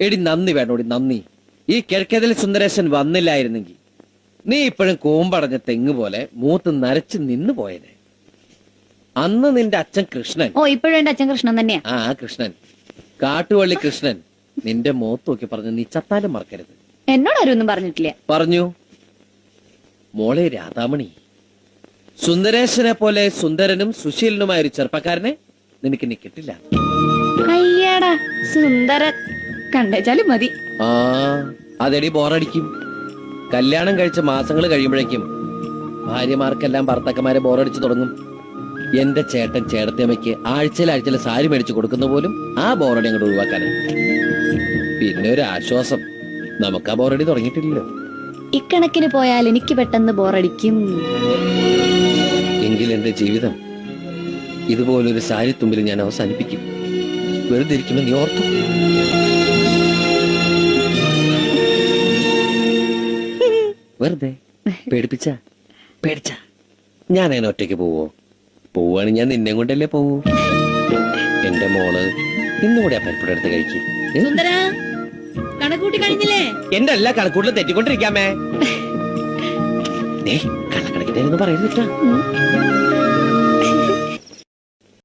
എടി നന്ദി വേണോടി നന്ദി. ഈ കിഴക്കേതിൽ സുന്ദരേശൻ വന്നില്ലായിരുന്നെങ്കിൽ നീ ഇപ്പോഴും കൂമ്പടഞ്ഞ തെങ്ങ് പോലെ മൂത്ത് നരച്ച് നിന്ന് പോയനെ. അന്ന് നിന്റെ അച്ഛൻ കൃഷ്ണൻ. ഓ ഇപ്പോഴും എന്റെ അച്ഛൻ കൃഷ്ണൻ തന്നെയാ. ആ കൃഷ്ണൻ, കാട്ടുവള്ളി കൃഷ്ണൻ നിന്റെ മുഖത്ത് നോക്കി പറഞ്ഞു, നീ ചത്താലും മറക്കരുത്. എന്നോട് ആരും ഒന്നും പറഞ്ഞിട്ടില്ല. പറഞ്ഞു. മോളെ രാധാമണി, സുന്ദരേശനെ പോലെ സുന്ദരനും സുശീലനുമായ ഒരു ചെറുപ്പക്കാരനെ നിനക്ക് ഇനി കിട്ടില്ല. അയ്യാടാ സുന്ദരൻ കണ്ടേച്ചാലും മതി. ആ അതെടി ബോറടിക്കും. കല്യാണം കഴിച്ച മാസങ്ങൾ കഴിയുമ്പോഴേക്കും ഭാര്യമാർക്കെല്ലാം ഭർത്താക്കന്മാരെ ബോറടിച്ചു തുടങ്ങും. എന്റെ ചേട്ടൻ ചേട്ടത്തിയമ്മയ്ക്ക് ആഴ്ചയിൽ സാരി മേടിച്ചു കൊടുക്കുന്ന പോലും ആ ബോറടി അങ്ങോട്ട് ഒഴിവാക്കാനാണ്. പിന്നെ ഒരു ആശ്വാസം, നമുക്ക് ആ ബോറടി തുടങ്ങിയിട്ടില്ലല്ലോ. ഇക്കണക്കിന് പോയാൽ എനിക്ക് പെട്ടെന്ന് ബോറടിക്കും. എങ്കിൽ എന്റെ ജീവിതം ഇതുപോലൊരു സാരി തുമ്പിൽ ഞാൻ അവസാനിപ്പിക്കും. വെറുതെ ഇരിക്കുമ്പോൾ നീ ഓർത്തു. വെറുതെ പേടിച്ച ഞാൻ അതിനെ ഒറ്റയ്ക്ക് പോവോ? പോവാണ് ഞാൻ നിന്നെ കൊണ്ടല്ലേ പോവൂ. എന്റെ മോള് ഇന്നുകൂടെ ആ പരിപ്പുടെ അടുത്ത് കഴിക്കും. കണക്കൂട്ടി കഴിഞ്ഞില്ലേ? എന്റെ എല്ലാ കണക്കൂട്ടിലും തെറ്റിക്കൊണ്ടിരിക്കാമേ. കള്ളക്കണക്കിന്റെ പറയുന്നില്ല.